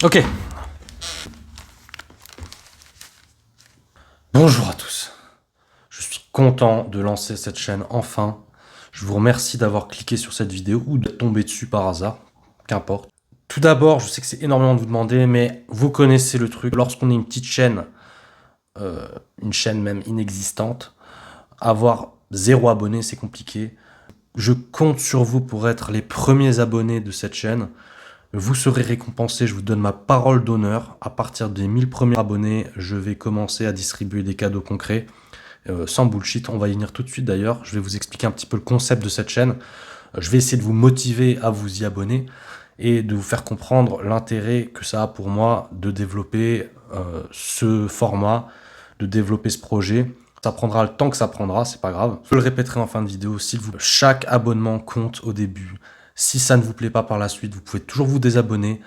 Ok. Bonjour à tous. Je suis content de lancer cette chaîne enfin. Je vous remercie d'avoir cliqué sur cette vidéo ou de tomber dessus par hasard. Qu'importe. Tout d'abord, je sais que c'est énormément de vous demander, mais vous connaissez le truc. Lorsqu'on est une chaîne même inexistante, avoir 0 abonné, c'est compliqué. Je compte sur vous pour être les premiers abonnés de cette chaîne. Vous serez récompensé, je vous donne ma parole d'honneur. À partir des 1000 premiers abonnés, je vais commencer à distribuer des cadeaux concrets. Sans bullshit, on va y venir tout de suite d'ailleurs. Je vais vous expliquer un petit peu le concept de cette chaîne. Je vais essayer de vous motiver à vous y abonner et de vous faire comprendre l'intérêt que ça a pour moi de développer ce format, de développer ce projet. Ça prendra le temps que ça prendra, c'est pas grave. Je le répéterai en fin de vidéo, s'il vous plaît. Chaque abonnement compte au début. Si ça ne vous plaît pas par la suite, vous pouvez toujours vous désabonner,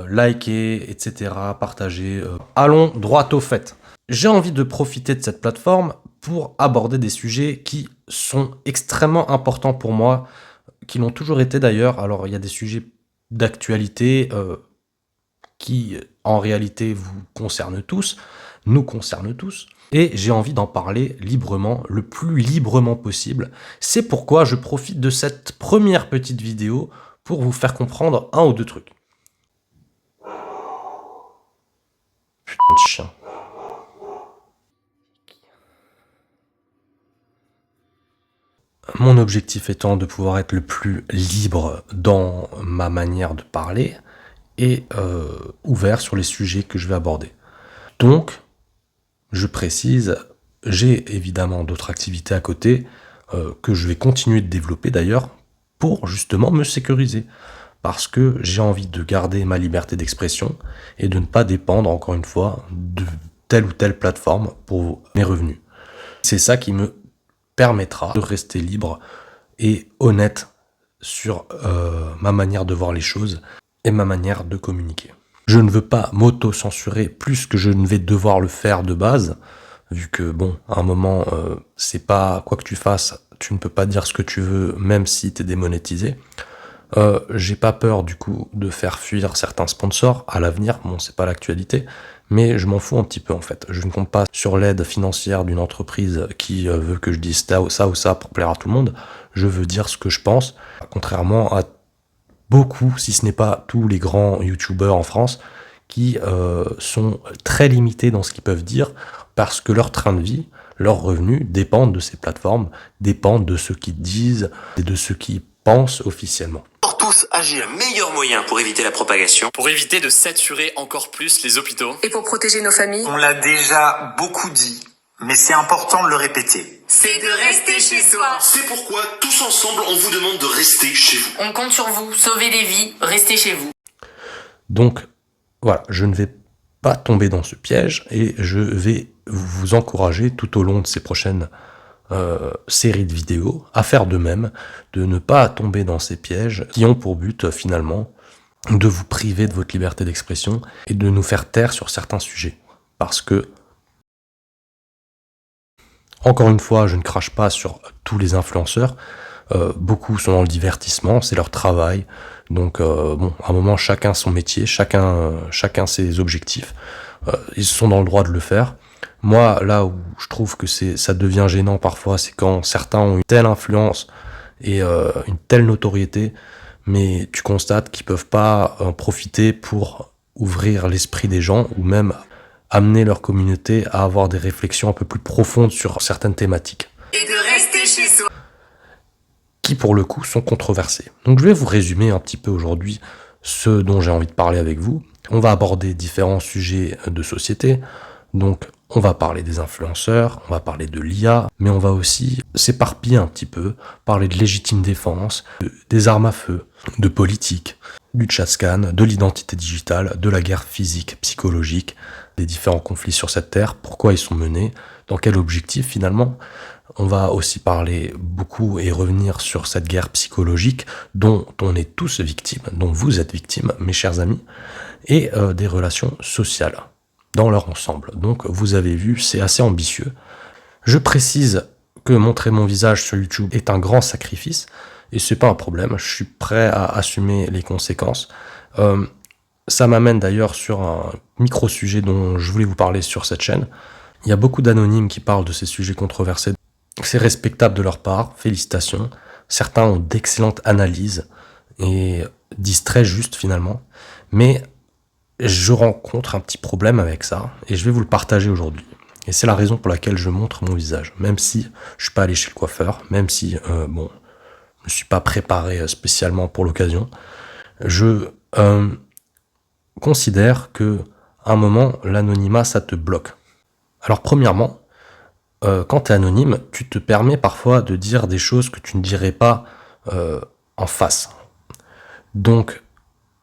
liker, etc., partager. Allons droit au fait. J'ai envie de profiter de cette plateforme pour aborder des sujets qui sont extrêmement importants pour moi, qui l'ont toujours été d'ailleurs. Alors, il y a des sujets d'actualité qui, en réalité, vous concernent tous, nous concernent tous, et j'ai envie d'en parler librement, le plus librement possible. C'est pourquoi je profite de cette première petite vidéo pour vous faire comprendre un ou deux trucs. Putain de chien. Mon objectif étant de pouvoir être le plus libre dans ma manière de parler et ouvert sur les sujets que je vais aborder. Donc, je précise, j'ai évidemment d'autres activités à côté que je vais continuer de développer d'ailleurs pour justement me sécuriser. Parce que j'ai envie de garder ma liberté d'expression et de ne pas dépendre, encore une fois, de telle ou telle plateforme pour mes revenus. C'est ça qui me permettra de rester libre et honnête sur ma manière de voir les choses et ma manière de communiquer. Je ne veux pas m'auto-censurer plus que je ne vais devoir le faire de base, vu que, bon, à un moment, c'est pas quoi que tu fasses, tu ne peux pas dire ce que tu veux, même si tu es démonétisé. J'ai pas peur, du coup, de faire fuir certains sponsors à l'avenir, bon, c'est pas l'actualité, mais je m'en fous un petit peu, en fait. Je ne compte pas sur l'aide financière d'une entreprise qui veut que je dise ça ou ça pour plaire à tout le monde. Je veux dire ce que je pense, contrairement à beaucoup, si ce n'est pas tous les grands youtubeurs en France, qui sont très limités dans ce qu'ils peuvent dire, parce que leur train de vie, leurs revenus dépendent de ces plateformes, dépendent de ce qu'ils disent et de ce qu'ils pensent officiellement. Pour tous agir, meilleur moyen pour éviter la propagation. Pour éviter de saturer encore plus les hôpitaux. Et pour protéger nos familles. On l'a déjà beaucoup dit, mais c'est important de le répéter. C'est de rester chez soi. C'est pourquoi, tous ensemble, on vous demande de rester chez vous. On compte sur vous, sauvez des vies, restez chez vous. Donc, voilà, je ne vais pas tomber dans ce piège et je vais vous encourager tout au long de ces prochaines séries de vidéos à faire de même, de ne pas tomber dans ces pièges qui ont pour but finalement de vous priver de votre liberté d'expression et de nous faire taire sur certains sujets. Parce que, encore une fois, je ne crache pas sur tous les influenceurs, beaucoup sont dans le divertissement, c'est leur travail, donc bon, à un moment chacun son métier, chacun ses objectifs, ils sont dans le droit de le faire. Moi, là où je trouve que ça devient gênant parfois, c'est quand certains ont une telle influence et une telle notoriété, mais tu constates qu'ils peuvent pas en profiter pour ouvrir l'esprit des gens ou même amener leur communauté à avoir des réflexions un peu plus profondes sur certaines thématiques. Et de rester chez soi. Qui pour le coup sont controversées. Donc je vais vous résumer un petit peu aujourd'hui ce dont j'ai envie de parler avec vous. On va aborder différents sujets de société, donc on va parler des influenceurs, on va parler de l'IA, mais on va aussi s'éparpiller un petit peu, parler de légitime défense, des armes à feu, de politique, du chat-scan, de l'identité digitale, de la guerre physique, psychologique, des différents conflits sur cette terre, pourquoi ils sont menés, dans quel objectif finalement. On va aussi parler beaucoup et revenir sur cette guerre psychologique dont on est tous victimes, dont vous êtes victimes, mes chers amis, et des relations sociales dans leur ensemble. Donc vous avez vu, c'est assez ambitieux. Je précise que montrer mon visage sur YouTube est un grand sacrifice, et c'est pas un problème, je suis prêt à assumer les conséquences. ça m'amène d'ailleurs sur un micro-sujet dont je voulais vous parler sur cette chaîne. Il y a beaucoup d'anonymes qui parlent de ces sujets controversés. C'est respectable de leur part, félicitations. Certains ont d'excellentes analyses et disent très juste finalement. Mais je rencontre un petit problème avec ça et je vais vous le partager aujourd'hui. Et c'est la raison pour laquelle je montre mon visage. Même si je suis pas allé chez le coiffeur, même si je ne suis pas préparé spécialement pour l'occasion, je considère que à un moment, l'anonymat, ça te bloque. Alors premièrement, quand tu es anonyme, tu te permets parfois de dire des choses que tu ne dirais pas en face. Donc,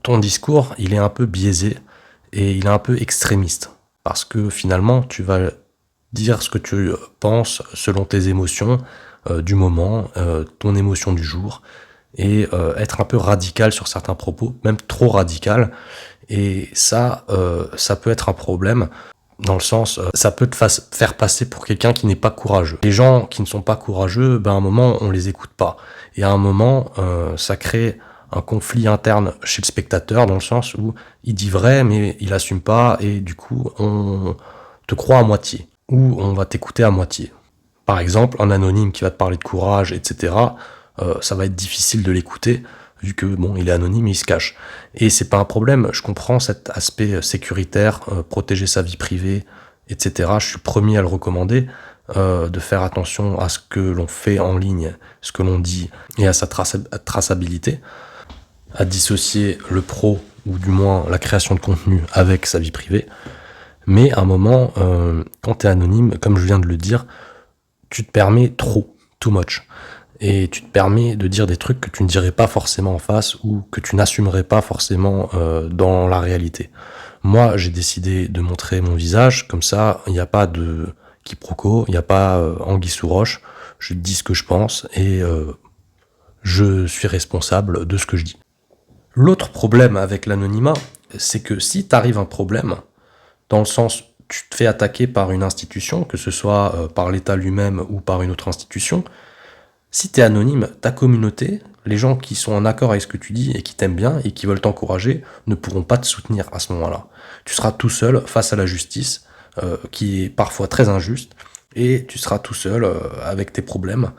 ton discours, il est un peu biaisé et il est un peu extrémiste. Parce que finalement, tu vas dire ce que tu penses selon tes émotions du moment, ton émotion du jour, et être un peu radical sur certains propos, même trop radical. Et ça peut être un problème. Dans le sens, ça peut te faire passer pour quelqu'un qui n'est pas courageux. Les gens qui ne sont pas courageux, à un moment, on les écoute pas. Et à un moment, ça crée un conflit interne chez le spectateur, dans le sens où il dit vrai, mais il assume pas, et du coup, on te croit à moitié, ou on va t'écouter à moitié. Par exemple, un anonyme qui va te parler de courage, etc., ça va être difficile de l'écouter, vu que il est anonyme et il se cache. Et c'est pas un problème, je comprends cet aspect sécuritaire, protéger sa vie privée, etc. Je suis premier à le recommander, de faire attention à ce que l'on fait en ligne, ce que l'on dit, et à sa traçabilité, à dissocier le pro, ou du moins la création de contenu, avec sa vie privée. Mais à un moment, quand tu es anonyme, comme je viens de le dire, tu te permets trop, too much. Et tu te permets de dire des trucs que tu ne dirais pas forcément en face ou que tu n'assumerais pas forcément dans la réalité. Moi, j'ai décidé de montrer mon visage, comme ça, il n'y a pas de quiproquo, il n'y a pas anguille sous roche, je dis ce que je pense et je suis responsable de ce que je dis. L'autre problème avec l'anonymat, c'est que si t'arrive un problème, dans le sens tu te fais attaquer par une institution, que ce soit par l'État lui-même ou par une autre institution, si tu es anonyme, ta communauté, les gens qui sont en accord avec ce que tu dis et qui t'aiment bien et qui veulent t'encourager, ne pourront pas te soutenir à ce moment-là. Tu seras tout seul face à la justice, qui est parfois très injuste, et tu seras tout seul avec tes problèmes.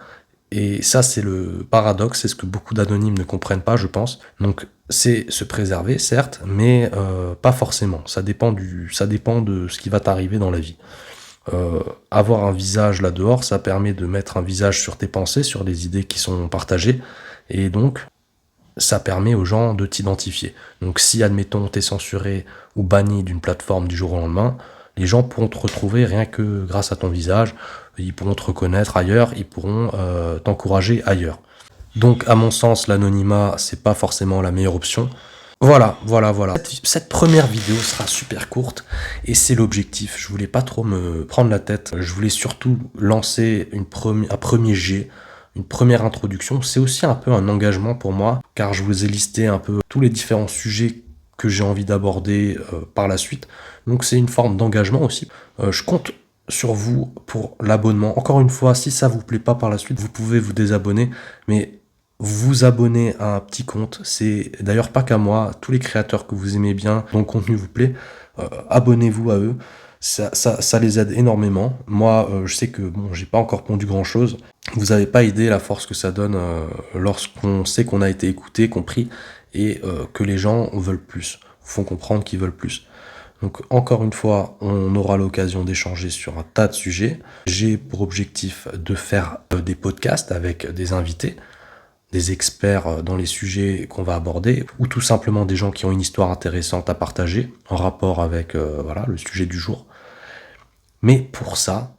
Et ça, c'est le paradoxe, c'est ce que beaucoup d'anonymes ne comprennent pas, je pense. Donc, c'est se préserver, certes, mais pas forcément. Ça dépend de ce qui va t'arriver dans la vie. Avoir un visage là dehors, ça permet de mettre un visage sur tes pensées, sur les idées qui sont partagées, et donc ça permet aux gens de t'identifier. Donc si, admettons, t'es censuré ou banni d'une plateforme du jour au lendemain, les gens pourront te retrouver rien que grâce à ton visage, ils pourront te reconnaître ailleurs, ils pourront t'encourager ailleurs. Donc à mon sens, l'anonymat, c'est pas forcément la meilleure option. Voilà. Cette première vidéo sera super courte et c'est l'objectif. Je voulais pas trop me prendre la tête. Je voulais surtout lancer un premier jet, une première introduction. C'est aussi un peu un engagement pour moi car je vous ai listé un peu tous les différents sujets que j'ai envie d'aborder par la suite. Donc c'est une forme d'engagement aussi. Je compte sur vous pour l'abonnement. Encore une fois, si ça vous plaît pas par la suite, vous pouvez vous désabonner, mais vous abonner à un petit compte, c'est d'ailleurs pas qu'à moi, tous les créateurs que vous aimez bien, dont le contenu vous plaît, abonnez-vous à eux, ça les aide énormément. Moi, je sais que j'ai pas encore pondu grand chose, vous avez pas idée la force que ça donne lorsqu'on sait qu'on a été écouté, compris, et que les gens veulent plus, font comprendre qu'ils veulent plus. Donc encore une fois, on aura l'occasion d'échanger sur un tas de sujets. J'ai pour objectif de faire des podcasts avec des invités, des experts dans les sujets qu'on va aborder, ou tout simplement des gens qui ont une histoire intéressante à partager en rapport avec le sujet du jour. Mais pour ça,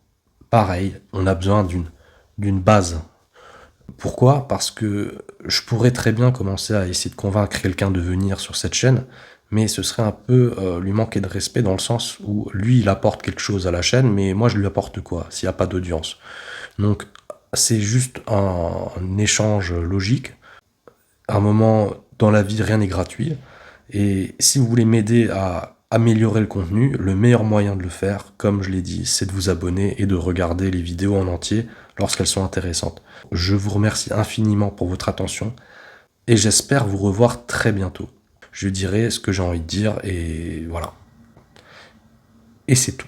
pareil, on a besoin d'une base. Pourquoi ? Parce que je pourrais très bien commencer à essayer de convaincre quelqu'un de venir sur cette chaîne, mais ce serait un peu lui manquer de respect dans le sens où lui, il apporte quelque chose à la chaîne, mais moi, je lui apporte quoi s'il n'y a pas d'audience ? Donc, c'est juste un échange logique. À un moment, dans la vie, rien n'est gratuit. Et si vous voulez m'aider à améliorer le contenu, le meilleur moyen de le faire, comme je l'ai dit, c'est de vous abonner et de regarder les vidéos en entier lorsqu'elles sont intéressantes. Je vous remercie infiniment pour votre attention et j'espère vous revoir très bientôt. je dirai ce que j'ai envie de dire, et voilà. Et c'est tout.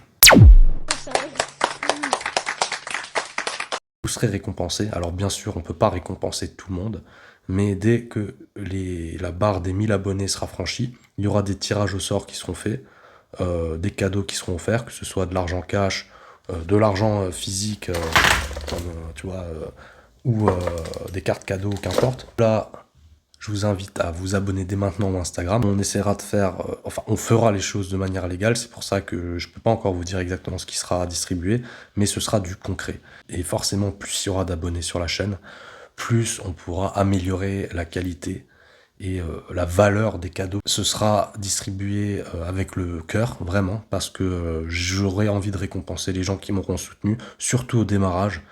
Vous serez récompensé. Alors bien sûr, on ne peut pas récompenser tout le monde, mais dès que la barre des 1000 abonnés sera franchie, il y aura des tirages au sort qui seront faits, des cadeaux qui seront offerts, que ce soit de l'argent cash, de l'argent physique, comme, tu vois, ou des cartes cadeaux, qu'importe. Là, je vous invite à vous abonner dès maintenant au Instagram. On essaiera de faire, enfin, on fera les choses de manière légale. C'est pour ça que je ne peux pas encore vous dire exactement ce qui sera distribué, mais ce sera du concret. Et forcément, plus il y aura d'abonnés sur la chaîne, plus on pourra améliorer la qualité et la valeur des cadeaux. Ce sera distribué avec le cœur, vraiment, parce que j'aurai envie de récompenser les gens qui m'auront soutenu, surtout au démarrage.